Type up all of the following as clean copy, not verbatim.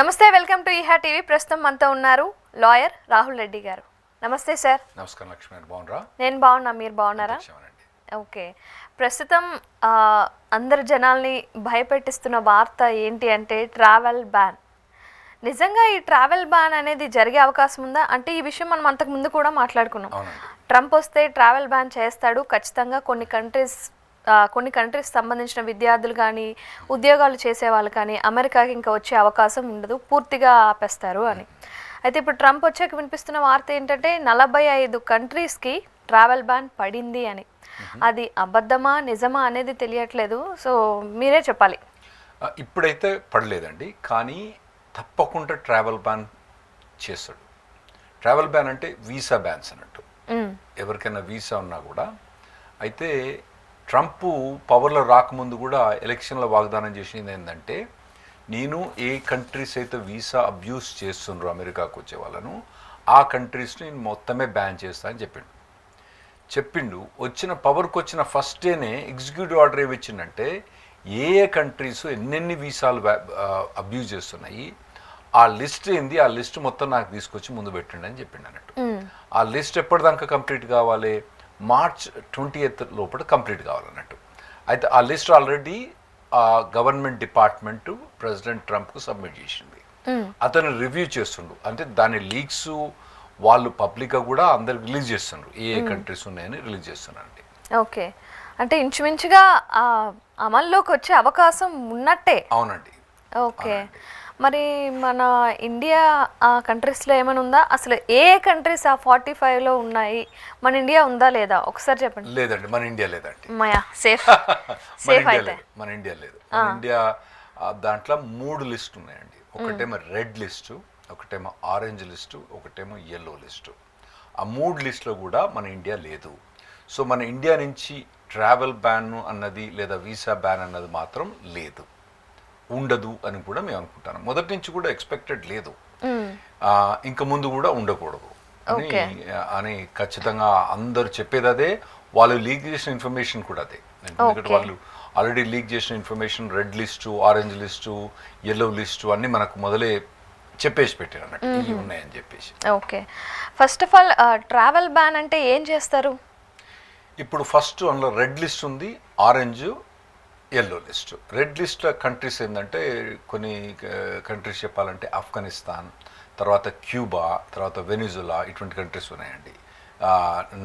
నమస్తే, welcome to ఈహా TV. ప్రస్తుతం మనతో ఉన్నారు లాయర్ రాహుల్ రెడ్డి గారు. నమస్తే సార్. నమస్కారం లక్ష్మి, బాగున్నారా? నేను బాగున్నా, మీరు బాగున్నారా? ఓకే. ప్రస్తుతం అందరు జనాల్ని భయపెట్టిస్తున్న వార్త ఏంటి అంటే ట్రావెల్ బ్యాన్. నిజంగా ఈ ట్రావెల్ బ్యాన్ అనేది జరిగే అవకాశం ఉందా? అంటే ఈ విషయం మనం అంతకు ముందు కూడా మాట్లాడుకున్నాం. ట్రంప్ వస్తే ట్రావెల్ బ్యాన్ చేస్తాడు ఖచ్చితంగా. కొన్ని కంట్రీస్ సంబంధించిన విద్యార్థులు కానీ ఉద్యోగాలు చేసే వాళ్ళు కానీ అమెరికాకి ఇంకా వచ్చే అవకాశం ఉండదు, పూర్తిగా ఆపేస్తారు అని. అయితే ఇప్పుడు ట్రంప్ వచ్చాక వినిపిస్తున్న వార్త ఏంటంటే 45 కంట్రీస్కి ట్రావెల్ బ్యాన్ పడింది అని. అది అబద్ధమా నిజమా అనేది తెలియట్లేదు. సో మీరే చెప్పాలి. ఇప్పుడైతే పడలేదండి, కానీ తప్పకుండా ట్రావెల్ బ్యాన్ చేస్తాడు. ట్రావెల్ బ్యాన్ అంటే వీసా బ్యాన్స్ అన్నట్టు. ఎవరికైనా వీసా ఉన్నా కూడా. అయితే ట్రంప్ పవర్లో రాకముందు కూడా ఎలక్షన్లో వాగ్దానం చేసింది ఏంటంటే, నేను ఏ కంట్రీస్ అయితే వీసా అబ్యూస్ చేస్తుండ్రో అమెరికాకు వచ్చే వాళ్ళను, ఆ కంట్రీస్ని నేను మొత్తమే బ్యాన్ చేస్తా అని చెప్పిండు. పవర్కి వచ్చిన ఫస్ట్ డేనే ఎగ్జిక్యూటివ్ ఆర్డర్ ఏమి ఇచ్చిందంటే, ఏ కంట్రీస్ ఎన్నెన్ని వీసాలు అబ్యూజ్ చేస్తున్నాయి ఆ లిస్ట్ ఏంది, ఆ లిస్ట్ మొత్తం నాకు తీసుకొచ్చి ముందు పెట్టండి అని చెప్పిండు అన్నట్టు. ఆ లిస్ట్ ఎప్పటిదాకా కంప్లీట్ కావాలి? మార్చ్ 20th లోపల కంప్లీట్ కావాలన్నట్టు. అయితే ఆ list already government department president ట్రంప్కు సబ్మిట్ చేసింది. అతను రివ్యూ చేస్తుండు. అంటే దాని లీక్స్ వాళ్ళు పబ్లిక్గా కూడా అందరు రిలీజ్ చేస్తుండ్రు, ఏ కంట్రీస్ ఉన్నాయని రిలీజ్ చేస్తున్నారండి. ఓకే, అంటే ఇంచుమించుగా అమల్లోకి వచ్చే అవకాశం ఉన్నట్టే. అవునండి. ఓకే, మరి మన ఇండియా ఆ కంట్రీస్లో ఏమైనా ఉందా? అసలు ఏ కంట్రీస్ ఆ 45లో ఉన్నాయి? మన ఇండియా ఉందా లేదా ఒకసారి చెప్పండి. లేదండి, మన ఇండియా లేదండి. సేఫ్ అయితే మన ఇండియా లేదు. మన ఇండియా దాంట్లో 3 లిస్ట్ ఉన్నాయండి. ఒకటేమో రెడ్ లిస్టు, ఒకటేమో ఆరెంజ్ లిస్టు, ఒకటేమో ఎల్లో లిస్టు. ఆ 3 లిస్టులో కూడా మన ఇండియా లేదు. సో మన ఇండియా నుంచి ట్రావెల్ బ్యాన్ అన్నది లేదా వీసా బ్యాన్ అన్నది మాత్రం లేదు, ఉండదు అని కూడా మేము అనుకుంటాను. మొదటి నుంచి కూడా ఎక్స్పెక్టెడ్ లేదు, ఇంకా ముందు కూడా ఉండకూడదు అని ఖచ్చితంగా అందరు చెప్పేది అదే. వాళ్ళు లీక్ చేసిన ఇన్ఫర్మేషన్ కూడా అదే. ఎందుకంటే వాళ్ళు ఆల్రెడీ లీక్ చేసిన information red list, orange list, yellow list అన్నీ మనకు మొదలే చెప్పేసి పెట్టారు అన్నట్టు, ఇవి ఉన్నాయని చెప్పేసి. Okay, first of all travel ban అంటే ఏం చేస్తారు? ఇప్పుడు ఫస్ట్ అందులో రెడ్ లిస్ట్ ఉంది, orange, yellow list. Red list countries ఏంటంటే కొన్ని కంట్రీస్ చెప్పాలంటే ఆఫ్ఘనిస్తాన్, తర్వాత క్యూబా, తర్వాత వెనిజులా, ఇటువంటి కంట్రీస్ ఉన్నాయండి.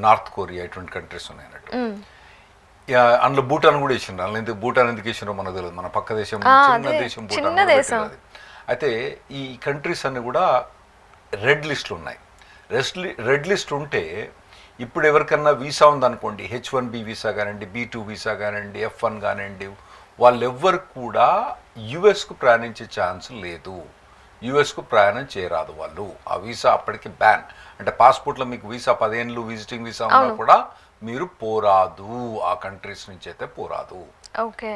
నార్త్ కొరియా, ఇటువంటి కంట్రీస్ ఉన్నాయి అన్నట్టు. అందులో భూటాన్ కూడా వేసిండ్రు. అందులో ఎందుకు భూటాన్ ఎందుకు వేసిండ్రో మనకు తెలియదు. మన పక్క దేశం, చిన్న దేశం భూటాన్. అయితే ఈ కంట్రీస్ అన్ని కూడా రెడ్ లిస్టులు ఉన్నాయి. రెడ్ లిస్ట్ ఉంటే ఇప్పుడు ఎవరికన్నా వీసా ఉందనుకోండి, H1B వీసా కానివ్వండి, B2 వీసా కానివ్వండి, F1 కానివ్వండి, వాళ్ళెవ్వరు కూడా యుఎస్కు ప్రయాణించే ఛాన్స్ లేదు. యుఎస్కు ప్రయాణం చేయరాదు వాళ్ళు. ఆ వీసా అప్పటికి బ్యాన్. అంటే పాస్పోర్ట్లో మీకు వీసా 10 ఏళ్ళు విజిటింగ్ వీసా ఉన్నా కూడా మీరు పోరాదు, ఆ కంట్రీస్ నుంచి అయితే పోరాదు. ఓకే,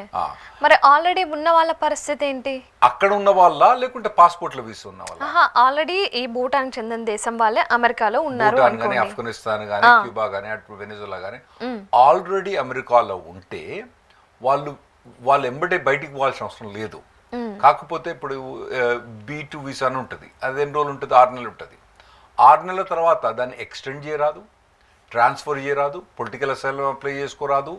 మరి ఆల్రెడీ ఉన్న వాళ్ళ పరిస్థితి ఏంటి? అక్కడ ఉన్న వాళ్ళ లేకుంటే పాస్పోర్ట్ల వీసా ఉన్న వాళ్ళ? ఆల్రెడీ ఈ భూటాన్ చెందిన దేశం వాళ్ళే అమెరికాలో ఉన్నారు. భూటాన్ కానీ, ఆఫ్ఘనిస్తాన్ కానీ, క్యూబా కానీ, అటు వెనిజులా కానీ ఆల్రెడీ అమెరికాలో ఉంటే వాళ్ళు ఎంబడే బయటికి పోవాల్సిన అవసరం లేదు. కాకపోతే ఇప్పుడు B2 వీసా అని ఉంటుంది. అది ఎన్ని రోజులు ఉంటుంది? 6 నెలలు ఉంటుంది. 6 నెలల తర్వాత దాన్ని ఎక్స్టెండ్ చేయరాదు, ట్రాన్స్ఫర్ చేయరాదు, పొలిటికల్ అసైలం అప్లై చేసుకోరాదు,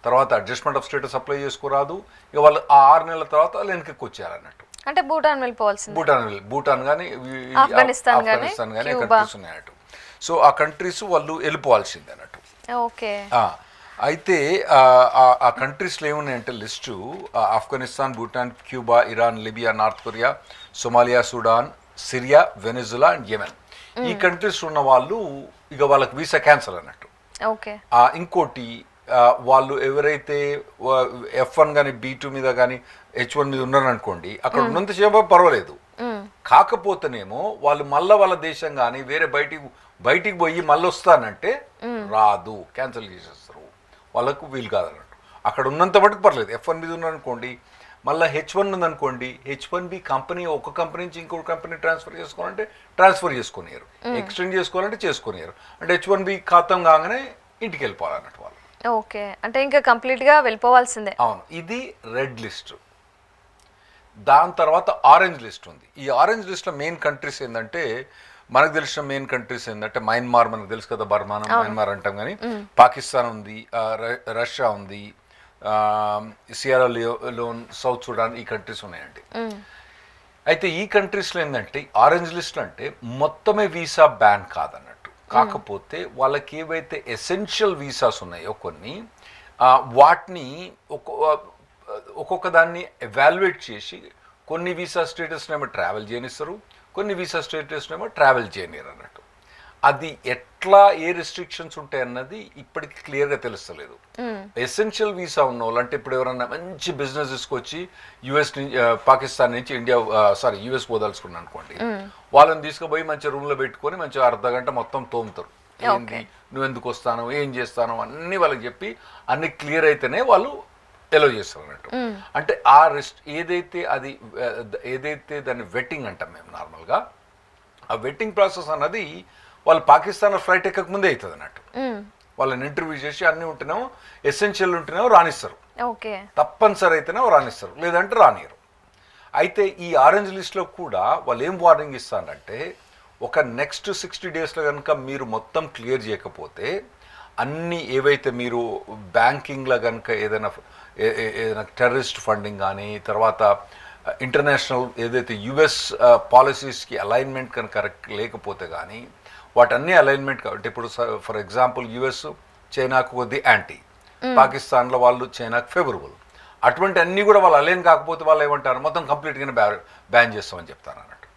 తర్వాత అడ్జస్ట్మెంట్ ఆఫ్ స్టేటస్ అప్లై చేసుకోరాదు. ఇక వాళ్ళు ఆ 6 నెలల తర్వాత వాళ్ళు వెనక్కి వచ్చారన్నట్టు. అంటే భూటాన్ వెళ్ళిపోవాల్సింది. భూటాన్ కానీ, ఆఫ్ఘనిస్తాన్ కానీ కంట్రీస్ ఉన్నాయన్నట్టు. సో ఆ కంట్రీస్ వాళ్ళు వెళ్ళిపోవాల్సింది అన్నట్టు. ఓకే, అయితే ఆ కంట్రీస్లో ఏమున్నాయంటే list Afghanistan, Bhutan, Cuba, Iran, Libya, North Korea, Somalia, Sudan, Syria, Venezuela and Yemen. ఈ కంట్రీస్ ఉన్న వాళ్ళు ఇక వాళ్ళకి వీసా క్యాన్సల్ అన్నట్టు. ఓకే, ఇంకోటి వాళ్ళు ఎవరైతే F1 కానీ, B2 మీద కానీ, H1 మీద ఉన్నారనుకోండి, అక్కడ ఉన్నంత సేపు పర్వాలేదు. కాకపోతేనేమో వాళ్ళు మళ్ళీ వాళ్ళ దేశం కానీ వేరే బయటికి పోయి మళ్ళీ వస్తానంటే రాదు, క్యాన్సిల్ చేసేస్తారు. వాళ్ళకు వీలు కాదన్నట్టు. అక్కడ ఉన్నంత మటుకు పర్లేదు. F1 మీద ఉన్నారనుకోండి, మళ్ళీ H1 ఉందనుకోండి, H1B కంపెనీ ఒక కంపెనీ నుంచి ఇంకొక కంపెనీ ట్రాన్స్ఫర్ చేసుకోవాలంటే ట్రాన్స్ఫర్ చేసుకునేరు, ఎక్స్టెండ్ చేసుకోవాలంటే చేసుకునేరు. అంటే H1B ఖాతం కాగానే ఇంటికి వెళ్ళిపోవాలన్నట్టు వాళ్ళు. ఓకే, అంటే ఇంకా కంప్లీట్గా వెళ్ళిపోవాల్సిందే. అవును, ఇది రెడ్ లిస్ట్. దాని తర్వాత ఆరెంజ్ లిస్ట్ ఉంది. ఈ ఆరెంజ్ లిస్ట్లో మెయిన్ కంట్రీస్ ఏంటంటే, మనకు తెలిసిన మెయిన్ కంట్రీస్ ఏంటంటే మయన్మార్, మనకు తెలుసు కదా, బర్మానం మయన్మార్ అంటాం, కానీ పాకిస్తాన్ ఉంది, రష్యా ఉంది, సియరా లియోన్, సౌత్ సుడాన్, ఈ కంట్రీస్ ఉన్నాయండి. అయితే ఈ కంట్రీస్లో ఏంటంటే ఆరెంజ్ లిస్ట్ అంటే మొత్తమే వీసా బ్యాన్ కాదన్నట్టు. కాకపోతే వాళ్ళకి ఏవైతే ఎసెన్షియల్ వీసాస్ ఉన్నాయో కొన్ని, వాటిని ఒక్కొక్క దాన్ని ఎవాల్యుయేట్ చేసి కొన్ని వీసా స్టేటస్నేమో ట్రావెల్ చేయనిస్తారు, కొన్ని వీసా స్టేటస్నేమో ట్రావెల్ చేయనిరు అన్నట్టు. అది ఎట్లా ఏ రెస్ట్రిక్షన్స్ ఉంటాయి అన్నది ఇప్పటికి క్లియర్గా తెలుస్తలేదు. ఎసెన్షియల్ వీసా ఉన్న వాళ్ళు, అంటే ఇప్పుడు ఎవరన్నా మంచి బిజినెస్ తీసుకొచ్చి యుఎస్ నుంచి, పాకిస్తాన్ నుంచి యుఎస్ పోదాల్సుకున్నాను అనుకోండి, వాళ్ళని తీసుకుపోయి మంచి రూమ్లో పెట్టుకొని మంచిగా అర్ధగంట మొత్తం తోముతారు. ఏంటి, నువ్వు ఎందుకు వస్తాను, ఏం చేస్తాను అన్నీ వాళ్ళకి చెప్పి అన్ని క్లియర్ అయితేనే వాళ్ళు ఎలో చేస్తారు అన్నట్టు. అంటే ఆ ఏదైతే దాన్ని వెట్టింగ్ అంటాం మేము నార్మల్గా, ఆ వెట్టింగ్ ప్రాసెస్ అన్నది వాళ్ళు పాకిస్తాన్ ఫ్లైట్ ఎక్కక ముందే అవుతుంది అన్నట్టు. వాళ్ళని ఇంటర్వ్యూ చేసి అన్నీ ఉంటేనేమో, ఎసెన్షియల్ ఉంటేనేమో రానిస్తారు, తప్పనిసరి అయితేనేమో రానిస్తారు, లేదంటే రానియరు. అయితే ఈ ఆరెంజ్ లిస్ట్లో కూడా వాళ్ళు ఏం వార్నింగ్ ఇస్తారంటే, ఒక నెక్స్ట్ 60 డేస్లో కనుక మీరు మొత్తం క్లియర్ చేయకపోతే, అన్నీ ఏవైతే మీరు బ్యాంకింగ్లో కనుక ఏదైనా టెర్రరిస్ట్ ఫండింగ్ కానీ, తర్వాత ఇంటర్నేషనల్ ఏదైతే యుఎస్ పాలసీస్కి అలైన్మెంట్ కనుక కరెక్ట్ లేకపోతే కానీ, వాటన్నీ అలైన్మెంట్ కాబట్టి, ఇప్పుడు ఫర్ ఎగ్జాంపుల్ యుఎస్ చైనాకు కొద్ది యాంటీ, పాకిస్తాన్లో వాళ్ళు చైనాకు ఫేవరబుల్, అటువంటి అన్నీ కూడా వాళ్ళు అలైన్ కాకపోతే వాళ్ళు ఏమంటారు, మొత్తం కంప్లీట్గానే బ్యాన్ చేస్తామని చెప్తారు అన్నట్టు.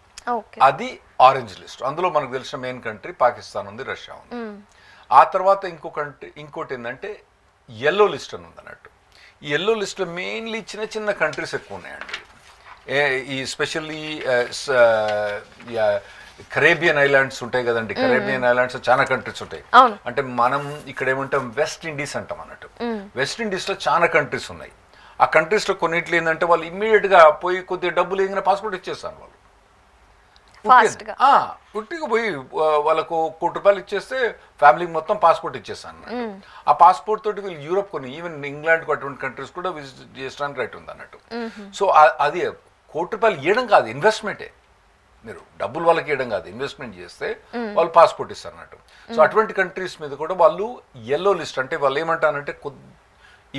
అది ఆరెంజ్ లిస్ట్. అందులో మనకు తెలిసిన మెయిన్ కంట్రీ పాకిస్తాన్ ఉంది, రష్యా ఉంది. ఆ తర్వాత ఇంకోటి ఏంటంటే ఎల్లో లిస్ట్ అని ఉంది అన్నట్టు. ఈ ఎల్లో లిస్ట్లో మెయిన్లీ చిన్న చిన్న కంట్రీస్ ఎక్కువ ఉన్నాయండి. ఈ స్పెషల్లీ కరేబియన్ ఐలాండ్స్ ఉంటాయి కదండి, కరేబియన్ ఐలాండ్స్ చాలా కంట్రీస్ ఉంటాయి. అంటే మనం ఇక్కడ ఏమంటాం, వెస్ట్ ఇండీస్ అంటాం అన్నట్టు. వెస్ట్ ఇండీస్లో చాలా కంట్రీస్ ఉన్నాయి. ఆ కంట్రీస్లో కొన్నిట్లు ఏంటంటే వాళ్ళు ఇమ్మీడియట్గా పోయి కొద్దిగా డబ్బులు వేయగానే పాస్పోర్ట్ ఇచ్చేస్తాను. వాళ్ళు ఉట్టిగా పోయి వాళ్ళకు ₹1,00,00,000 ఇచ్చేస్తే ఫ్యామిలీకి మొత్తం పాస్పోర్ట్ ఇచ్చేస్తాను. ఆ పాస్పోర్ట్ తోటి వీళ్ళు యూరోప్ కొని, ఈవెన్ ఇంగ్లాండ్కి అటువంటి కంట్రీస్ కూడా విజిట్ చేయడానికి రైట్ ఉంది అన్నట్టు. సో అది ₹1,00,00,000 ఇవ్వడం కాదు, ఇన్వెస్ట్మెంటే. మీరు డబ్బులు వాళ్ళకి ఇవ్వడం కాదు, ఇన్వెస్ట్మెంట్ చేస్తే వాళ్ళు పాస్పోర్ట్ ఇస్తారు అన్నట్టు. సో అటువంటి కంట్రీస్ మీద కూడా వాళ్ళు ఎల్లో లిస్ట్, అంటే వాళ్ళు ఏమంటారంటే,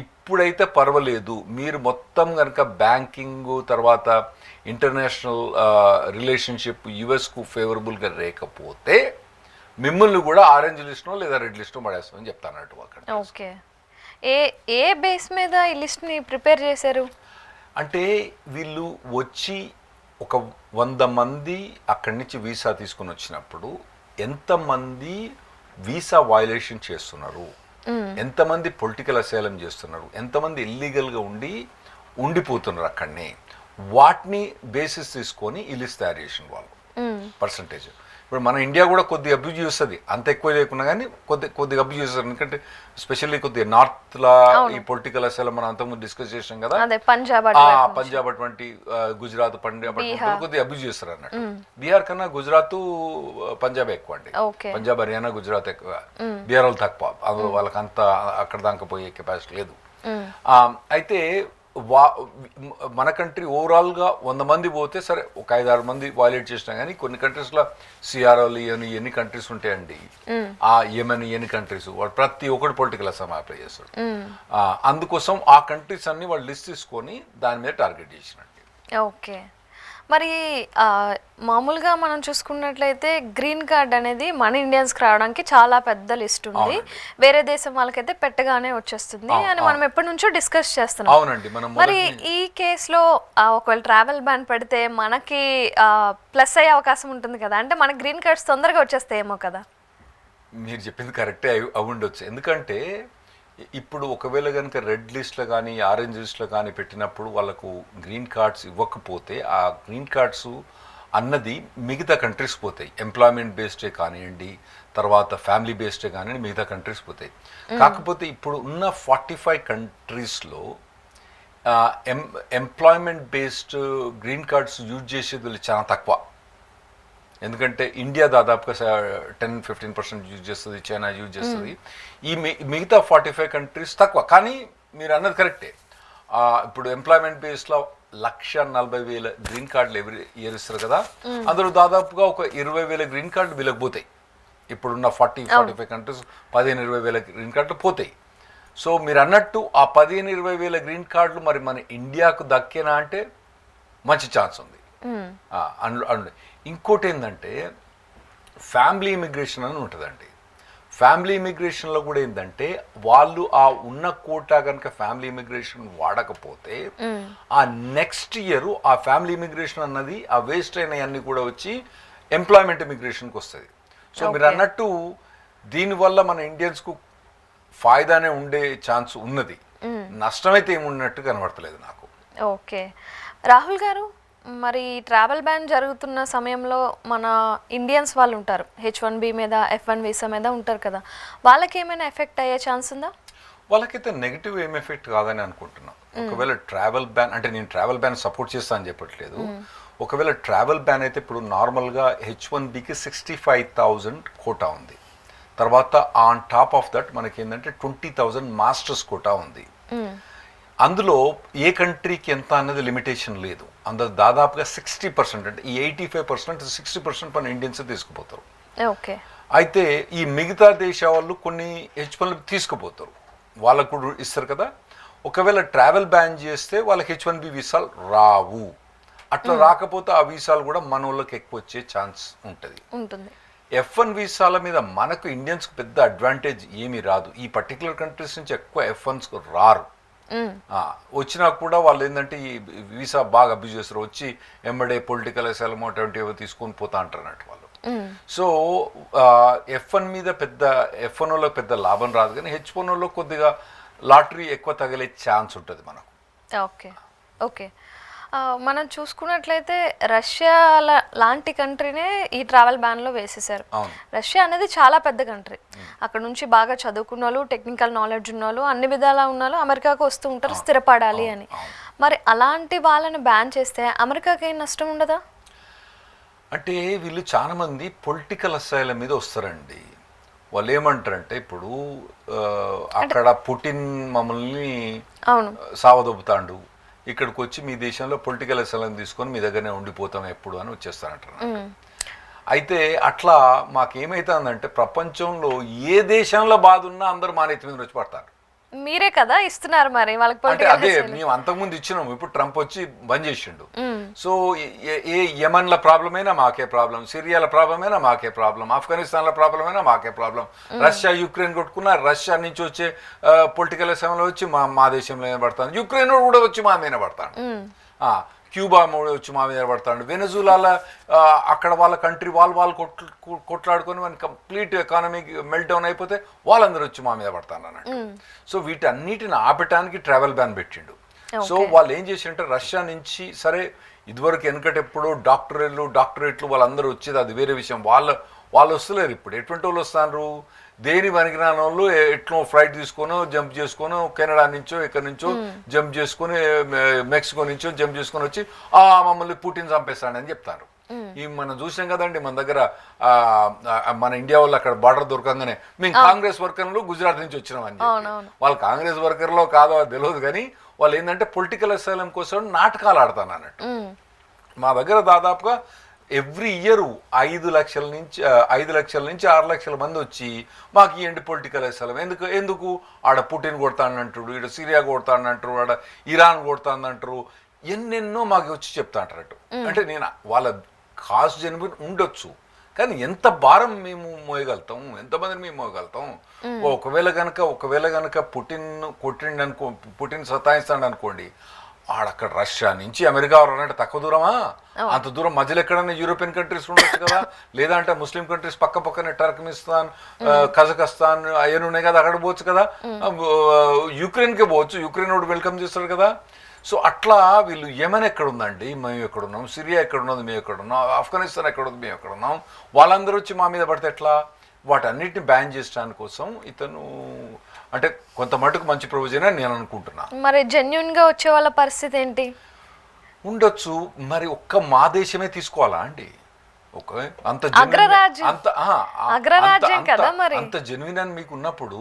ఇప్పుడైతే పర్వాలేదు, మీరు మొత్తం కనుక బ్యాంకింగ్ తర్వాత ఇంటర్నేషనల్ రిలేషన్షిప్ యుఎస్కు ఫేవరబుల్గా లేకపోతే మిమ్మల్ని కూడా ఆరెంజ్ లిస్ట్నో లేదా రెడ్ లిస్ట్నో పడేస్తామని చెప్తానట్టు అక్కడ. ఓకే, ఏ బేస్ మీద ఈ లిస్ట్ని ప్రిపేర్ చేశారు? అంటే వీళ్ళు వచ్చి ఒక 100 మంది అక్కడి నుంచి వీసా తీసుకుని వచ్చినప్పుడు ఎంతమంది వీసా వయలేషన్ చేస్తున్నారు, ఎంతమంది పొలిటికల్ అసైలం చేస్తున్నారు, ఎంతమంది ఇల్లీగల్గా ఉండిపోతున్నారు అక్కడనే, వాటిని బేసిస్ తీసుకొని ఈ లిస్ట్ తయారు చేసిన వాళ్ళు పర్సంటేజ్. ఇప్పుడు మన ఇండియా కూడా కొద్దిగా అబ్యూజ్ చేస్తుంది, అంత ఎక్కువ లేకున్నా కానీ కొద్దిగా అబ్యూజ్ చేస్తారు. ఎందుకంటే స్పెషల్లీ కొద్దిగా నార్త్లో ఈ పొలిటికల్ అసైలం మనం అంతకుముందు డిస్కస్ చేసాం కదా, పంజాబ్ అటువంటి గుజరాత్, పంజాబ్ కొద్దిగా అబ్యూజ్ చేస్తారు అన్నట్టు. బీహార్ కన్నా గుజరాత్ పంజాబ్ ఎక్కువ అండి, పంజాబ్ హర్యానా గుజరాత్ ఎక్కువ, బీహార్ వాళ్ళు తక్కువ, వాళ్ళకి అంత అక్కడ దాకా పోయే కెపాసిటీ లేదు. అయితే మన కంట్రీ ఓవరాల్గా 100 మంది పోతే సరే ఒక 5-6 మంది వైలేట్ చేసినా కానీ, కొన్ని కంట్రీస్లో సియరా లియోన్ ఎన్ని కంట్రీస్ ఉంటాయండి, ఆ యెమెన్ ఎన్ని కంట్రీస్, వాడు ప్రతి ఒక్కటి పొలిటికల్ అసైలం అప్లై చేస్తాడు. అందుకోసం ఆ కంట్రీస్ అన్ని వాళ్ళు లిస్ట్ తీసుకొని దాని మీద టార్గెట్ చేసినట్టు. ఓకే, మరి మామూలుగా మనం చూసుకున్నట్లయితే గ్రీన్ కార్డ్ అనేది మన ఇండియన్స్కి రావడానికి చాలా పెద్ద లిస్ట్ ఉంది, వేరే దేశం వాళ్ళకైతే పెట్టగానే వచ్చేస్తుంది అని మనం ఎప్పటి నుంచో డిస్కస్ చేస్తున్నాం. అవునండి. మరి ఈ కేసులో ఒకవేళ ట్రావెల్ బ్యాన్ పెడితే మనకి ప్లస్ అయ్యే అవకాశం ఉంటుంది కదా, అంటే మనకి గ్రీన్ కార్డ్స్ తొందరగా వచ్చేస్తాయేమో కదా? మీరు చెప్పింది కరెక్టే అవి ఉండొచ్చు. ఎందుకంటే ఇప్పుడు ఒకవేళ కనుక రెడ్ లిస్ట్లో కానీ ఆరెంజ్ లిస్ట్లో కానీ పెట్టినప్పుడు వాళ్ళకు గ్రీన్ కార్డ్స్ ఇవ్వకపోతే, ఆ గ్రీన్ కార్డ్స్ అన్నది మిగతా కంట్రీస్ పోతాయి. ఎంప్లాయ్మెంట్ బేస్డే కానివ్వండి, తర్వాత ఫ్యామిలీ బేస్డే కానివ్వండి, మిగతా కంట్రీస్ పోతాయి. కాకపోతే ఇప్పుడు ఉన్న 45 కంట్రీస్లో employment based green cards use చేసేది వీళ్ళు చాలా తక్కువ. ఎందుకంటే ఇండియా దాదాపుగా 10-15% యూజ్ చేస్తుంది, చైనా యూజ్ చేస్తుంది. ఈ మిగతా 45 కంట్రీస్ తక్కువ. కానీ మీరు అన్నది కరెక్టే, ఇప్పుడు ఎంప్లాయ్మెంట్ బేస్లో 1,40,000 గ్రీన్ కార్డులు ఎవ్రీ ఇయర్ ఇస్తారు కదా, అందులో దాదాపుగా ఒక 20,000 గ్రీన్ కార్డులు వీళ్ళకి పోతాయి. ఇప్పుడున్న 40-45 కంట్రీస్ 15-20,000 గ్రీన్ కార్డులు పోతాయి. సో మీరు అన్నట్టు ఆ 15-20,000 గ్రీన్ కార్డులు మరి మన ఇండియాకు దక్కేనా అంటే మంచి ఛాన్స్ ఉంది. ఇంకోటి ఏంటంటే ఫ్యామిలీ ఇమిగ్రేషన్ అని ఉంటుందండి. ఫ్యామిలీ ఇమిగ్రేషన్లో కూడా ఏంటంటే వాళ్ళు ఆ ఉన్న కోటా కనుక ఫ్యామిలీ ఇమిగ్రేషన్ వాడకపోతే ఆ నెక్స్ట్ ఇయర్ ఆ ఫ్యామిలీ ఇమిగ్రేషన్ అన్నది ఆ వేస్ట్ అయినవన్నీ కూడా వచ్చి ఎంప్లాయ్మెంట్ ఇమిగ్రేషన్కి వస్తుంది. సో మీరు అన్నట్టు దీనివల్ల మన ఇండియన్స్కు ఫాయిదానే ఉండే ఛాన్స్ ఉన్నది, నష్టమైతే ఏమున్నట్టు కనబడతలేదు నాకు. ఓకే రాహుల్ గారు, మరి ట్రావెల్ బ్యాన్ జరుగుతున్న సమయంలో మన ఇండియన్స్ వాళ్ళు ఉంటారు, H1B మీద F1 వీసా మీద ఉంటారు కదా, వాళ్ళకి ఏమైనా ఎఫెక్ట్ అయ్యే ఛాన్స్ ఉందా? వాళ్ళకైతే నెగిటివ్ ఏం ఎఫెక్ట్ కాదని అనుకుంటున్నాను. ఒకవేళ ట్రావెల్ బ్యాన్ అంటే నేను ట్రావెల్ బ్యాన్ సపోర్ట్ చేస్తా అని చెప్పట్లేదు. ఒకవేళ ట్రావెల్ బ్యాన్ అయితే ఇప్పుడు నార్మల్గా H1Bకి 65,000 కోటా ఉంది. తర్వాత ఆన్ టాప్ ఆఫ్ దట్ మనకి ఏంటంటే 20,000 మాస్టర్స్ కోటా ఉంది. అందులో ఏ కంట్రీకి ఎంత అన్నది లిమిటేషన్ లేదు. అందులో దాదాపుగా 60% అంటే ఈ 85% 60% మన ఇండియన్స్ తీసుకుపోతారు. ఓకే, అయితే ఈ మిగతా దేశ వాళ్ళు కొన్ని H1 తీసుకుపోతారు, వాళ్ళకు కూడా ఇస్తారు కదా. ఒకవేళ ట్రావెల్ బ్యాన్ చేస్తే వాళ్ళకి H1B వీసాలు రావు. అట్లా రాకపోతే ఆ వీసాలు కూడా మన వాళ్ళకి ఎక్కువ వచ్చే ఛాన్స్ ఉంటుంది. F1 వీసాల మీద మనకు ఇండియన్స్కి పెద్ద అడ్వాంటేజ్ ఏమీ రాదు. ఈ పర్టికులర్ కంట్రీస్ నుంచి ఎక్కువ F1స్కు రారు. వచ్చినా కూడా వాళ్ళు ఏంటంటే ఈ వీసా బాగా అబ్యూజ్ చేస్తారు, వచ్చి ఎంబడే పొలిటికల్ అసైలం అటువంటి ఏవో తీసుకొని పోతా అంటారు అన్నట్టు వాళ్ళు. సో F1 మీద పెద్ద F1 వాళ్ళకి పెద్ద లాభం రాదు, కానీ H1 వాళ్ళకి కొద్దిగా లాటరీ ఎక్కువ తగిలే ఛాన్స్ ఉంటుంది మనకు. ఓకే ఓకే మనం చూసుకున్నట్లయితే రష్యా లాంటి కంట్రీనే ఈ ట్రావెల్ బ్యాన్లో వేసేసారు. రష్యా అనేది చాలా పెద్ద కంట్రీ, అక్కడ నుంచి బాగా చదువుకున్న వాళ్ళు, టెక్నికల్ నాలెడ్జ్ ఉన్న వాళ్ళు, అన్ని విధాలా ఉన్న వాళ్ళు అమెరికాకు వస్తూ ఉంటారు స్థిరపడాలి అని. మరి అలాంటి వాళ్ళని బ్యాన్ చేస్తే అమెరికాకి ఏం నష్టం ఉండదా? అంటే వీళ్ళు చాలా మంది పొలిటికల్ అసైలం మీద వస్తారండి. వాళ్ళు ఏమంటారంటే ఇప్పుడు అక్కడ పుటిన్ మమ్మల్ని సావదొబ్బుతాండు, ఇక్కడికి వచ్చి మీ దేశంలో పొలిటికల్ అసైలం తీసుకొని మీ దగ్గరనే ఉండిపోతాం ఎప్పుడు అని వచ్చేస్తారంటారు. అయితే అట్లా మాకేమైతుందంటే ప్రపంచంలో ఏ దేశంలో బాధ ఉన్నా అందరూ మా నెత్తి మీద వచ్చి పడతారు. మీరే కదా ఇస్తున్నారు మరి వాళ్ళకి. అంటే అదే మేము అంతకుముందు ఇచ్చినాము, ఇప్పుడు ట్రంప్ వచ్చి బంద్ చేసిండు. సో ఏ యమన్ల ప్రాబ్లం అయినా మాకే ప్రాబ్లం, సిరియాల ప్రాబ్లం అయినా మాకే ప్రాబ్లం, ఆఫ్ఘనిస్తాన్ల ప్రాబ్లం అయినా మాకే ప్రాబ్లం. రష్యా యుక్రెయిన్ కొట్టుకున్నా రష్యా నుంచి వచ్చే పొలిటికల్ అసెంబ్లీలో వచ్చి మా దేశంలో మీద పడతాను, యుక్రెయిన్ కూడా వచ్చి మా మీద పడతాను, క్యూబా వచ్చి మా మీద పడతాడు, వెనజులాల అక్కడ వాళ్ళ కంట్రీ వాళ్ళు కొట్లాడుకొని మన కంప్లీట్ ఎకానమీ మెల్ట్ డౌన్ అయిపోతే వాళ్ళందరూ వచ్చి మా మీద పడతాను అన్నట్టు. సో వీటన్నిటిని ఆపటానికి ట్రావెల్ బ్యాన్ పెట్టిండు. సో వాళ్ళు ఏం చేసిందంటే రష్యా నుంచి సరే ఇదివరకు వెనకటెప్పుడు డాక్టరేట్లు వాళ్ళందరూ వచ్చేది అది వేరే విషయం, వాళ్ళు వస్తలేరు. ఇప్పుడు ఎటువంటి వాళ్ళు వస్తున్నారు, దేని పనికిరాని వాళ్ళు ఎట్లా ఫ్లైట్ తీసుకొని జంప్ చేసుకొని కెనడా నుంచో ఎక్కడి నుంచో జంప్ చేసుకొని మెక్సికో నుంచో జంప్ చేసుకొని వచ్చి మమ్మల్ని పుటిన్ చంపేస్తాడని చెప్తారు. ఈ మనం చూసాం కదండి, మన దగ్గర మన ఇండియా వాళ్ళు అక్కడ బార్డర్ దొరకంగానే మేము కాంగ్రెస్ వర్కర్లు గుజరాత్ నుంచి వచ్చినాం అని చెప్పి. వాళ్ళు కాంగ్రెస్ వర్కర్లో కాదో తెలియదు, కానీ వాళ్ళు ఏంటంటే పొలిటికల్ అసైలం కోసం నాటకాలు ఆడతాను అన్నట్టు. మా దగ్గర దాదాపుగా ఎవ్రీ ఇయర్ 5 లక్షల నుంచి 6 లక్షల మంది వచ్చి మాకు ఇవ్వండి పొలిటికల్ అసైలం. ఎందుకు ఆడ పుటిన్ కొడతానంటారు, ఈడ సిరియా కొడతానంటారు, ఆడ ఇరాన్ కొడతానంటారు, ఎన్నెన్నో మాకు వచ్చి చెప్తా అంటారట. అంటే నేను వాళ్ళ కాస్ట్ జన్మ ఉండొచ్చు, కానీ ఎంత భారం మేము మోయగలుగుతాం, ఎంతమందిని మేము మోయగలుగుతాం. ఒకవేళ కనుక పుటిన్ సతాయిస్తాడు అనుకోండి, ఆడక్కడ రష్యా నుంచి అమెరికా అంటే తక్కువ దూరమా? అంత దూరం మధ్యలో ఎక్కడైనా యూరోపియన్ కంట్రీస్ ఉండొచ్చు కదా, లేదంటే ముస్లిం కంట్రీస్ పక్కనే టర్కమిస్తాన్, కజకస్తాన్ అవన్నీ ఉన్నాయి కదా, అక్కడ పోవచ్చు కదా, యుక్రెయిన్కే పోవచ్చు, యుక్రెయిన్ వాడు వెల్కమ్ చేస్తాడు కదా. సో అట్లా వీళ్ళు యెమెన్ ఎక్కడుందండి, మేము ఎక్కడున్నాం, సిరియా ఎక్కడున్నది, మేము ఎక్కడున్నాం, ఆఫ్ఘనిస్తాన్ ఎక్కడుంది, మేము ఎక్కడున్నాం, వాళ్ళందరూ వచ్చి మా మీద పడితే ఎట్లా? వాటన్నిటిని బ్యాన్ చేయడానికి కోసం ఇతను అంటే కొంత మటుకు మంచి ప్రొవిజన్ అని నేను అనుకుంటున్నా. మరి జెన్యూన్ గా వచ్చే వాళ్ళ పరిస్థితి ఏంటి? ఉండొచ్చు. మరి ఒక్క మా దేశమే తీసుకోవాలా అండి? ఓకే, అంత అగ్రరాజ్యం. అంత అగ్రరాజ్యం కదా మరి. అంత జెన్యున్ అని మీకు ఉన్నప్పుడు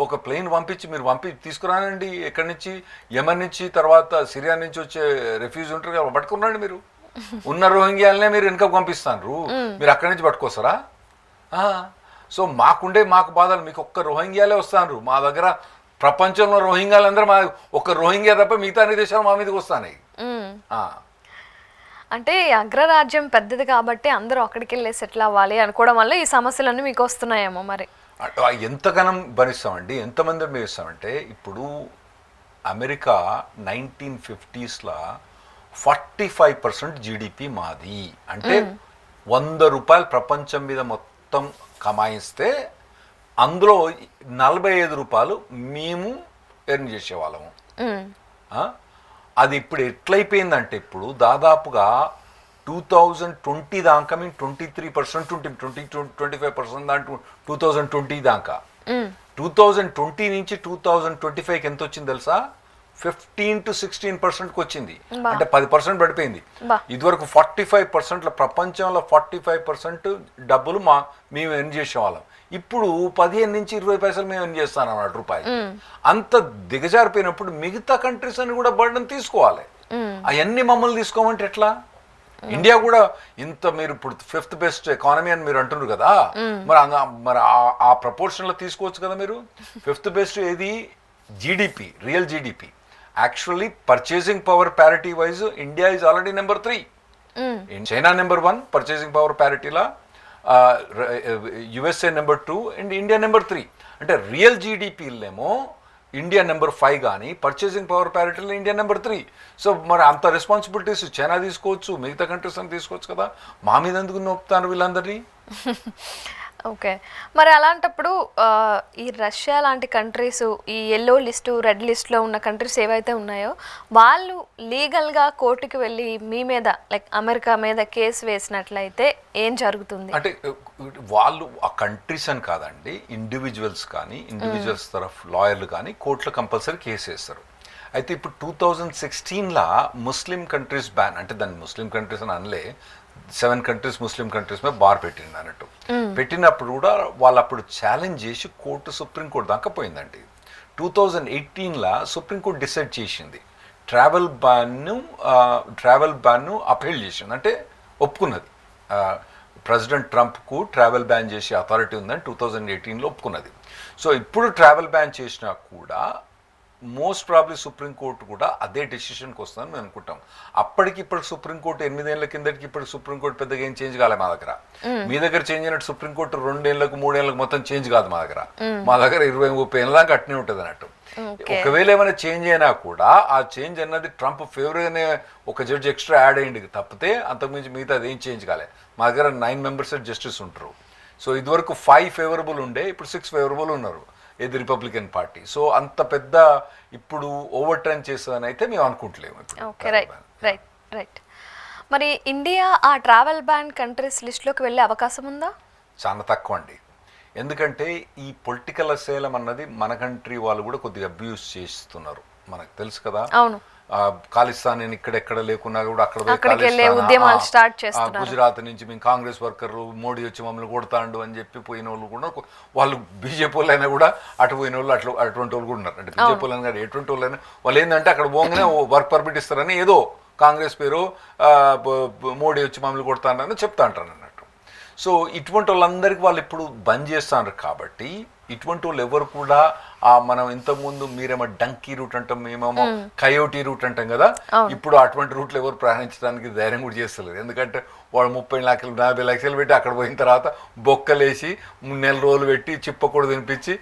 ఒక ప్లేన్ పంపించి మీరు తీసుకురానండి ఎక్కడి నుంచి, యమన్ నుంచి, తర్వాత సిరియా నుంచి వచ్చే రెఫ్యూజ్ ఉంటారు కదా, పట్టుకున్నాండి మీరు. ఉన్న రోహింగ్యాలనే మీరు వెనుక పంపిస్తాను, మీరు అక్కడి నుంచి పట్టుకొస్తారా? సో మాకు బాధలు, మీకు ఒక్క రోహింగ్యాలే వస్తాను. మా దగ్గర ప్రపంచంలో రోహింగ్యాలందరూ మా ఒక్క రోహింగ్యా తప్ప మిగతా అన్ని దేశాలు మా మీదకి వస్తాయి. అంటే అగ్రరాజ్యం పెద్దది కాబట్టి అందరూ అక్కడికి వెళ్ళి సెటిల్ అవ్వాలి అనుకోవడం వల్ల ఈ సమస్యలన్నీ మీకు వస్తున్నాయేమో మరి. ఎంతగానం భరిస్తామండి, ఎంతమంది భరిస్తామంటే ఇప్పుడు అమెరికా 1950s 45% జీడిపి మాది. అంటే 100 రూపాయలు ప్రపంచం మీద మొత్తం కమాయిస్తే అందులో 45 రూపాయలు మేము ఎర్న్ చేసేవాళ్ళము. అది ఇప్పుడు ఎట్లయిపోయిందంటే ఇప్పుడు దాదాపుగా 2020 దాకా మేము 23% ఉంటుంది, 25% దాంట్లో 2020 దాకా. 2020 నుంచి 2025కి ఎంత వచ్చింది తెలుసా? 15 to 16%కి వచ్చింది. అంటే 10% పడిపోయింది. ఇదివరకు 45%, ప్రపంచంలో 45% డబ్బులు మేము ఎర్న్ చేసేవాళ్ళం. ఇప్పుడు 15 నుంచి 20 పైసలు మేము ఎర్న్ చేస్తాను అన్నమాట రూపాయలు. అంత దిగజారిపోయినప్పుడు మిగతా కంట్రీస్ అని కూడా బర్డన్ తీసుకోవాలి. అవన్నీ మమ్మల్ని తీసుకోమంటే ఎట్లా? ఇండియా కూడా ఇంత, మీరు ఇప్పుడు 5th బెస్ట్ ఎకానమీ అని మీరు అంటున్నారు కదా, మరి ఆ ప్రపోర్షన్లో తీసుకోవచ్చు కదా మీరు. 5th బెస్ట్ ఏది? GDP, real GDP. Actually purchasing power parity wise India is already number 3. China number 1 purchasing power ప్యారిటీలా, USA number 2 and India number 3. అంటే రియల్ జీడిపిలేమో ఇండియా నెంబర్ 5 కానీ పర్చేసింగ్ పవర్ ప్యారిటీలో ఇండియా నెంబర్ 3. సో మరి అంత responsibilities China తీసుకోవచ్చు, మిగతా countries అని తీసుకోవచ్చు కదా, మా మీద ఎందుకు నొప్పుతారు వీళ్ళందరినీ? ఓకే, మరి అలాంటప్పుడు ఈ రష్యా లాంటి కంట్రీస్, ఈ ఎల్లో లిస్టు, రెడ్ లిస్ట్లో ఉన్న కంట్రీస్ ఏవైతే ఉన్నాయో వాళ్ళు లీగల్గా కోర్టుకి వెళ్ళి మీ మీద, లైక్ అమెరికా మీద కేసు వేసినట్లయితే ఏం జరుగుతుంది? అంటే వాళ్ళు ఆ కంట్రీస్ అని కాదండి, ఇండివిజువల్స్ తరఫు లాయర్లు కానీ కోర్టులో కంపల్సరీ కేసు వేస్తారు. అయితే ఇప్పుడు 2016 ముస్లిం కంట్రీస్ బ్యాన్, అంటే దాన్ని ముస్లిం కంట్రీస్ అని అనలే, 7 కంట్రీస్ ముస్లిం కంట్రీస్ మీద బార్ పెట్టింది అన్నట్టు. పెట్టినప్పుడు కూడా వాళ్ళు అప్పుడు ఛాలెంజ్ చేసి సుప్రీంకోర్టు దాకా పోయిందండి. 2018 సుప్రీంకోర్టు డిసైడ్ చేసింది, ట్రావెల్ బ్యాన్ను అపీల్ చేసింది, అంటే ఒప్పుకున్నది. ప్రెసిడెంట్ ట్రంప్కు ట్రావెల్ బ్యాన్ చేసే అథారిటీ ఉందని 2018 ఒప్పుకున్నది. సో ఇప్పుడు ట్రావెల్ బ్యాన్ చేసినా కూడా మోస్ట్ ప్రాబ్లీ సుప్రీంకోర్టు కూడా అదే డెసిషన్కి వస్తుందని మేము అనుకుంటాం. అప్పటికి ఇప్పుడు సుప్రీంకోర్టు 8 ఏళ్ల కిందకి ఇప్పుడు సుప్రీంకోర్టు పెద్దగా ఏం చేంజ్ కాలే మా దగ్గర. మీ దగ్గర చేంజ్ అయినట్టు సుప్రీంకోర్టు 2 ఏళ్లకు 3 ఏళ్ళకు మొత్తం చేంజ్ కాదు మా దగ్గర. మా దగ్గర 20-30 ఏళ్ళ దాకా అట్నే ఉంటుంది అన్నట్టు. ఒకవేళ ఏమైనా చేంజ్ అయినా కూడా ఆ చేంజ్ అన్నది ట్రంప్ ఫేవర్గానే ఒక జడ్జి ఎక్స్ట్రా యాడ్ అయ్యింది తప్పితే అంతకుమించి మిగతా అదేం చేంజ్ కాలే. మా దగ్గర 9 మెంబర్స్ జస్టిస్ ఉంటారు. సో ఇదివరకు 5 ఫేవరబుల్ ఉండే, ఇప్పుడు 6 ఫేవరబుల్ ఉన్నారు ఇది రిపబ్లికన్ పార్టీ. సో అంత పెద్ద ఇప్పుడు ఓవర్ టర్న్ చేస్తుందని అయితే మేము అనుకుంటలేము. Okay, right. మరి ఇండియా ఆ ట్రావెల్ బ్యాన్ కంట్రీస్ లిస్ట్లోకి వెళ్ళే అవకాశం ఉందా? చాలా తక్కువ అండి. ఎందుకంటే ఈ పొలిటికల్ అసైలం అన్నది మన కంట్రీ వాళ్ళు కూడా కొద్దిగా అబ్యూస్ చేస్తున్నారు, మనకు తెలుసు కదా. అవును, ఖాళిస్తాన్ ఇక్కడెక్కడ లేకున్నా కూడా అక్కడ గుజరాత్ నుంచి మేము కాంగ్రెస్ వర్కర్లు మోడీ వచ్చి మమ్మల్ని కొడతాండు అని చెప్పి పోయిన వాళ్ళు కూడా, వాళ్ళు బీజేపీ వాళ్ళు అయినా కూడా అటు పోయిన వాళ్ళు అటువంటి వాళ్ళు కూడా ఉన్నారు. అంటే బీజేపీ వాళ్ళు కానీ ఎటువంటి వాళ్ళు అయినా వాళ్ళు ఏంటంటే అక్కడ పోగానే వర్క్ పర్మిట్ ఇస్తారని ఏదో కాంగ్రెస్ పేరు మోడీ వచ్చి మమ్మల్ని కొడతానని చెప్తా అంటారు అన్నట్టు. సో ఇటువంటి వాళ్ళందరికీ వాళ్ళు ఇప్పుడు బంద్ చేస్తున్నారు కాబట్టి ఇటువంటి వాళ్ళు ఎవరు కూడా మనం ఇంతకుముందు మీరేమో డంకీ రూట్ అంటాం, మేమేమో కయోటీ రూట్ అంటాం కదా, ఇప్పుడు అటువంటి రూట్లు ఎవరు ప్రయాణించడానికి ధైర్యం కూడా చేస్తలేదు. ఎందుకంటే వాడు 30 లక్షలు 40 లక్షలు పెట్టి అక్కడ పోయిన తర్వాత బొక్కలేసి 3 నెలల రోజులు పెట్టి చిప్పకూడదు తినిపించి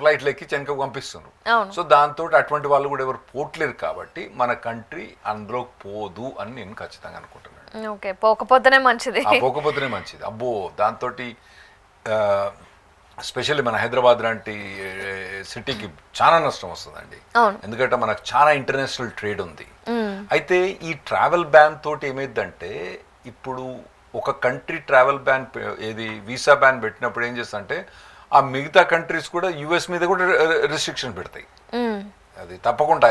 ఫ్లైట్లు ఎక్కి చెనక పంపిస్తున్నారు. సో దాంతో అటువంటి వాళ్ళు కూడా ఎవరు పోట్లేరు కాబట్టి మన కంట్రీ అందులో పోదు అని నేను ఖచ్చితంగా అనుకుంటున్నాను. పోకపోతేనే మంచిది. అబ్బో దాంతో ఎస్పెషల్లీ మన హైదరాబాద్ లాంటి సిటీకి చాలా నష్టం వస్తుందండి. ఎందుకంటే మనకు చాలా ఇంటర్నేషనల్ ట్రేడ్ ఉంది. అయితే ఈ ట్రావెల్ బ్యాన్ తోటి ఏమైందంటే ఇప్పుడు ఒక country travel ban visa ban పెట్టినప్పుడు ఏం చేస్తా ఆ మిగతా కంట్రీస్ కూడా యుఎస్ మీద కూడా రిస్ట్రిక్షన్ పెడతాయి. అది తప్పకుండా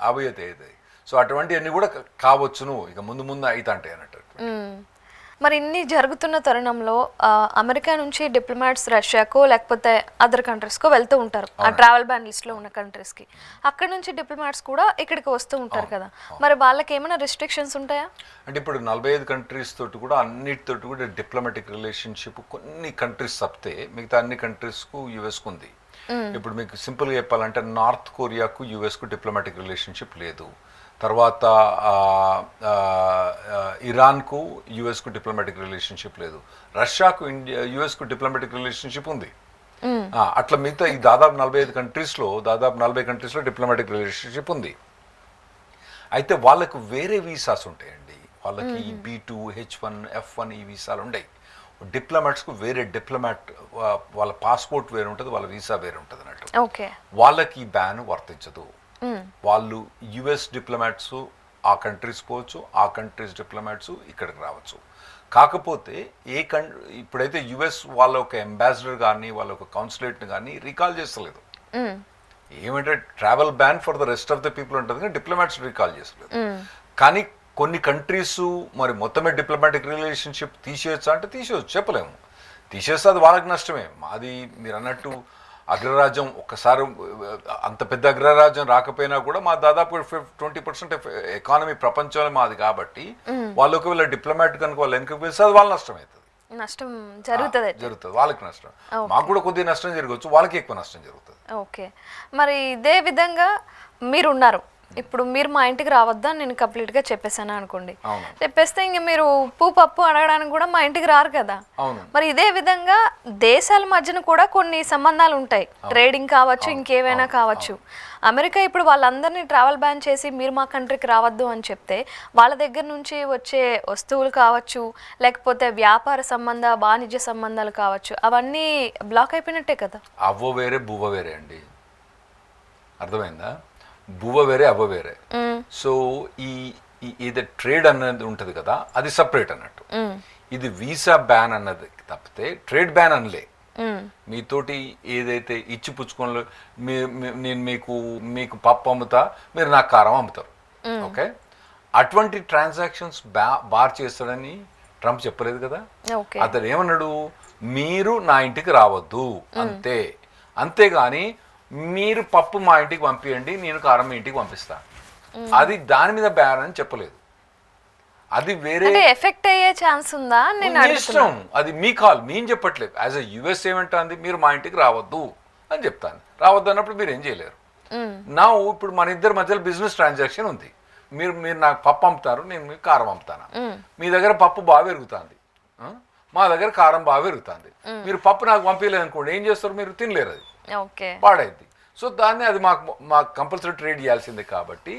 అవుతాయి. సో అటువంటివన్నీ కూడా కావచ్చును, ఇక ముందు అవుతాంటాయి అన్నట్టు. మరి ఇన్ని జరుగుతున్న తరుణంలో అమెరికా నుంచి డిప్లొమాట్స్ రష్యాకో లేకపోతే అదర్ కంట్రీస్కో వెళ్తూ ఉంటారు, ఆ ట్రావెల్ బ్యాన్ లిస్ట్లో ఉన్న కంట్రీస్కి. అక్కడ నుంచి డిప్లొమాట్స్ కూడా ఇక్కడికి వస్తూ ఉంటారు కదా, మరి వాళ్ళకి ఏమైనా రిస్ట్రిక్షన్స్ ఉంటాయా? అంటే ఇప్పుడు 45 కంట్రీస్ తోటి కూడా అన్నిటితోటి కూడా డిప్లొమాటిక్ రిలేషన్షిప్ కొన్ని కంట్రీస్ తప్పితే మిగతా అన్ని కంట్రీస్కు యుఎస్కు ఉంది. ఇప్పుడు మీకు సింపుల్గా చెప్పాలంటే నార్త్ కొరియాకు యుఎస్కు డిప్లొమాటిక్ రిలేషన్షిప్ లేదు. తర్వాత ఇరాన్కు యుఎస్కు డిప్లొమాటిక్ రిలేషన్షిప్ లేదు. రష్యాకు యుఎస్కు డిప్లొమాటిక్ రిలేషన్షిప్ ఉంది. అట్లా మిగతా ఈ దాదాపు 45 కంట్రీస్లో దాదాపు 40 కంట్రీస్లో డిప్లొమాటిక్ రిలేషన్షిప్ ఉంది. అయితే వాళ్ళకు వేరే వీసాస్ ఉంటాయండి. వాళ్ళకి B2, H1, F1 ఈ వీసాలు ఉన్నాయి. డిప్లొమాట్స్కు వేరే డిప్లొమాట్ వాళ్ళ పాస్పోర్ట్ వేరే ఉంటుంది, వాళ్ళ వీసా వేరే ఉంటుంది అన్నట్టు. ఓకే, వాళ్ళకి ఈ బ్యాన్ వర్తించదు. వాళ్ళు యుఎస్ డిప్లొమాట్స్ ఆ కంట్రీస్ పోవచ్చు, ఆ కంట్రీస్ డిప్లొమాట్స్ ఇక్కడికి రావచ్చు. కాకపోతే ఇప్పుడైతే యుఎస్ వాళ్ళ ఒక అంబాసిడర్ కానీ వాళ్ళ ఒక కౌన్సిలేట్ని కానీ రీకాల్ చేస్తలేదు. ఏమంటే travel ban for the rest of the people ఉంటుంది కానీ డిప్లొమాట్స్ రీకాల్ చేస్తలేదు. కానీ కొన్ని కంట్రీస్ మరి మొత్తమే డిప్లొమాటిక్ రిలేషన్షిప్ తీసేయచ్చా అంటే తీసేయచ్చు, చెప్పలేము. తీసేస్తే అది వాళ్ళకి నష్టమే. మాది మీరు అన్నట్టు అగ్రరాజ్యం ఒక్కసారి అంత పెద్ద అగ్రరాజ్యం రాకపోయినా కూడా మా దాదాపు 20% ఎకానమీ ప్రపంచంలో మాది కాబట్టి వాళ్ళు ఒకవేళ డిప్లొమాట్ కనుక వాళ్ళు వెనక్కి పిలిస్తే అది వాళ్ళ నష్టం అవుతుంది, నష్టం జరుగుతుంది, వాళ్ళకి నష్టం. మాకు కూడా కొద్దిగా నష్టం జరగవచ్చు, వాళ్ళకి ఎక్కువ నష్టం జరుగుతుంది. ఓకే, మరి ఇదే విధంగా మీరున్నారు, ఇప్పుడు మీరు మా ఇంటికి రావద్దా నేను కంప్లీట్గా చెప్పేసాను అనుకోండి, చెప్పేస్తే ఇంక మీరు ఉప్పు పప్పు అడగడానికి కూడా మా ఇంటికి రారు కదా. మరి ఇదే విధంగా దేశాల మధ్యన కూడా కొన్ని సంబంధాలు ఉంటాయి, ట్రేడింగ్ కావచ్చు, ఇంకేమైనా కావచ్చు. అమెరికా ఇప్పుడు వాళ్ళందరినీ ట్రావెల్ బ్యాన్ చేసి మీరు మా కంట్రీకి రావద్దు అని చెప్తే వాళ్ళ దగ్గర నుంచి వచ్చే వస్తువులు కావచ్చు, లేకపోతే వ్యాపార వాణిజ్య సంబంధాలు కావచ్చు, అవన్నీ బ్లాక్ అయిపోయినట్టే కదా. అవ్వ వేరే బువ్వ వేరే అండి, అర్థమైందా? బువ్వ వేరే అవ్వ వేరే. సో ఇది ట్రేడ్ అన్నది ఉంటుంది కదా, అది సపరేట్ అన్నట్టు. ఇది వీసా బ్యాన్ అన్నది తప్పితే ట్రేడ్ బ్యాన్ అనలే. మీతోటి ఏదైతే ఇచ్చి పుచ్చుకోని నేను మీకు పప్పు అమ్ముతా, మీరు నాకు కారం అమ్ముతారు, ఓకే, అటువంటి ట్రాన్సాక్షన్స్ బార్ చేస్తాడని ట్రంప్ చెప్పలేదు కదా. అతను ఏమన్నాడు, మీరు నా ఇంటికి రావద్దు అంతే, అంతేగాని మీరు పప్పు మా ఇంటికి పంపించండి, నేను కారం మీ ఇంటికి పంపిస్తాను, అది దాని మీద బ్యాన్ అని చెప్పలేదు. అది వేరే ఎఫెక్ట్ అయ్యే ఛాన్స్ ఉందా ఇష్టం, అది మీ కాల్, నేను చెప్పట్లేదు. యాజ్ అ యుఎస్ ఏమంటుంది, మీరు మా ఇంటికి రావద్దు అని చెప్తాను. రావద్దు అన్నప్పుడు మీరు ఏం చేయలేరు. నా ఇప్పుడు మన ఇద్దరి మధ్యలో బిజినెస్ ట్రాన్సాక్షన్ ఉంది. మీరు నాకు పప్పు అమ్ముతారు, నేను మీకు కారం అమ్ముతాను. మీ దగ్గర పప్పు బాగా పెరుగుతుంది, మా దగ్గర కారం బాగా పెరుగుతుంది. మీరు పప్పు నాకు పంపించలేదు అనుకోండి, ఏం చేస్తారు, మీరు తినలేరు, అది పాడైద్ది. సో దాన్ని అది మాకు కంపల్సరీ ట్రేడ్ చేయాల్సిందే కాబట్టి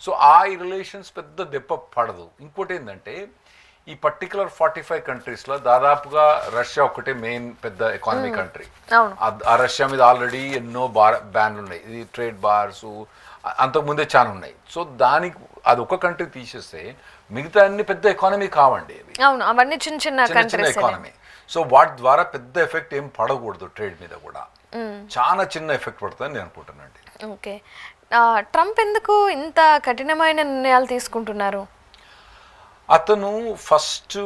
సో ఆ ఈ రిలేషన్స్ పెద్ద దెబ్బ పడదు. ఇంకోటి ఏంటంటే ఈ పర్టికులర్ 45 కంట్రీస్లో దాదాపుగా రష్యా ఒకటే మెయిన్ పెద్ద ఎకానమీ కంట్రీ. ఆ రష్యా మీద ఆల్రెడీ ఎన్నో బ్యాన్లు ఉన్నాయి, ఇది ట్రేడ్ బార్స్ అంతకుముందే చాలా ఉన్నాయి. సో దానికి అది ఒక కంట్రీ తీసేస్తే మిగతా అన్ని పెద్ద ఎకానమీ కావండి, అవన్నీ చిన్న చిన్న ఎకానమీ. సో వాటి ద్వారా పెద్ద ఎఫెక్ట్ ఏం పడకూడదు ట్రేడ్ మీద కూడా, చాలా చిన్న ఎఫెక్ట్ పడుతుందని నేను అనుకుంటున్నానండి. ఓకే, ట్రంప్ ఎందుకు ఇంత కఠినమైన నిర్ణయాలు తీసుకుంటున్నారు? అతను ఫస్ట్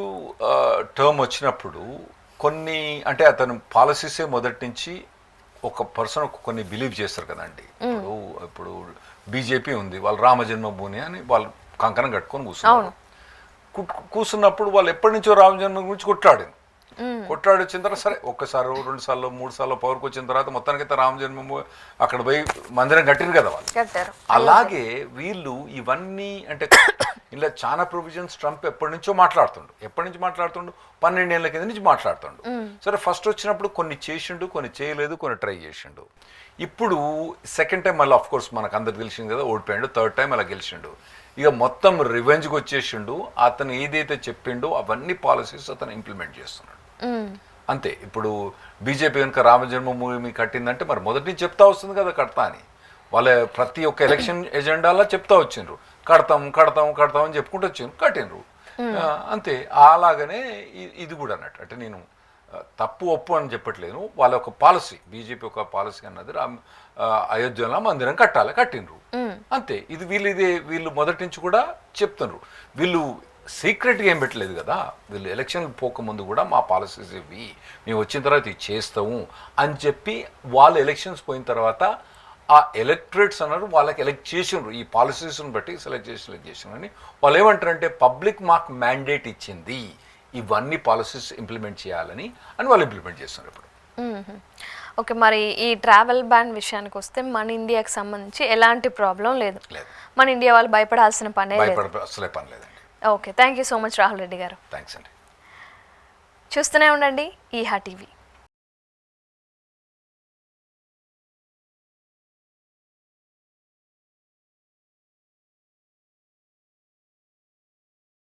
టర్మ్ వచ్చినప్పుడు కొన్ని అంటే అతను పాలసీసే మొదటి నుంచి ఒక పర్సన్ కొన్ని బిలీవ్ చేస్తారు కదండి. ఇప్పుడు బీజేపీ ఉంది, వాళ్ళు రామజన్మభూమి అని వాళ్ళు కంకణం కట్టుకొని కూర్చున్నప్పుడు వాళ్ళు ఎప్పటి నుంచో రామజన్మ గురించి కొట్లాడి వచ్చిన తర్వాత సరే ఒక్కసారి 2 సార్లు 3 సార్లు పవర్కి వచ్చిన తర్వాత మొత్తానికైతే రామ జన్మభూమి అక్కడ పోయి మందిరం కట్టిరు కదా వాళ్ళు. అలాగే వీళ్ళు ఇవన్నీ అంటే ఇలా చాలా ప్రొవిజన్స్ ట్రంప్ ఎప్పటి నుంచి మాట్లాడుతుండు 12 ఏళ్ళ కింద నుంచి మాట్లాడుతుండు. సరే ఫస్ట్ వచ్చినప్పుడు కొన్ని చేసిండు, కొన్ని చేయలేదు, కొన్ని ట్రై చేసిండు. ఇప్పుడు సెకండ్ టైం మళ్ళీ ఆఫ్ కోర్స్ మనకు అందరు తెలిసింది కదా, ఓడిపోయాడు. థర్డ్ టైం అలా గెలిచిండు. ఇక మొత్తం రివెంజ్కి వచ్చేసిండు. అతను ఏదైతే చెప్పిండో అవన్నీ పాలసీస్ అతను ఇంప్లిమెంట్ చేస్తున్నాడు అంతే. ఇప్పుడు బీజేపీ కనుక రామజన్మభూమి కట్టిందంటే మరి మొదటి నుంచి చెప్తా వస్తుంది కదా కడతా అని. వాళ్ళ ప్రతి ఒక్క ఎలక్షన్ ఎజెండాలో చెప్తా వచ్చిండ్రు, కడతాం అని చెప్పుకుంటూ వచ్చిండ్రు, కట్టిండ్రు అంతే. అలాగనే ఇది కూడా అన్నట్టు. అంటే నేను తప్పు ఒప్పు అని చెప్పట్లేదు, వాళ్ళ ఒక పాలసీ, బీజేపీ ఒక పాలసీ అన్నది అయోధ్యలో మందిరం కట్టిండ్రు అంతే. ఇది వీళ్ళు మొదటి నుంచి కూడా చెప్తున్నారు. వీళ్ళు సీక్రెట్గా ఏం పెట్టలేదు కదా, వీళ్ళు ఎలక్షన్ పోకముందు కూడా మా పాలసీస్ ఇవి, మేము వచ్చిన తర్వాత ఇది చేస్తాము అని చెప్పి వాళ్ళు ఎలక్షన్స్ పోయిన తర్వాత ఆ ఎలక్టరేట్స్ అన్నారు వాళ్ళకి ఎలక్ట్ చేసినారు, ఈ పాలసీస్ని బట్టి సెలెక్ట్ చేసినారు అని వాళ్ళు ఏమంటారంటే పబ్లిక్ మాకు మ్యాండేట్ ఇచ్చింది ఇవన్నీ పాలసీస్ ఇంప్లిమెంట్ చేయాలని అని వాళ్ళు ఇంప్లిమెంట్ చేస్తున్నారు ఇప్పుడు. ఓకే, మరి ఈ ట్రావెల్ బ్యాన్ విషయానికి వస్తే మన ఇండియాకి సంబంధించి ఎలాంటి ప్రాబ్లం లేదు, మన ఇండియా వాళ్ళు భయపడాల్సిన పనే లేదు, అసలే పని లేదండి. Okay, thank you so much Rahul Reddy గారు. థ్యాంక్స్ అండి. చూస్తూనే ఉండండి ఈహా టీవీ.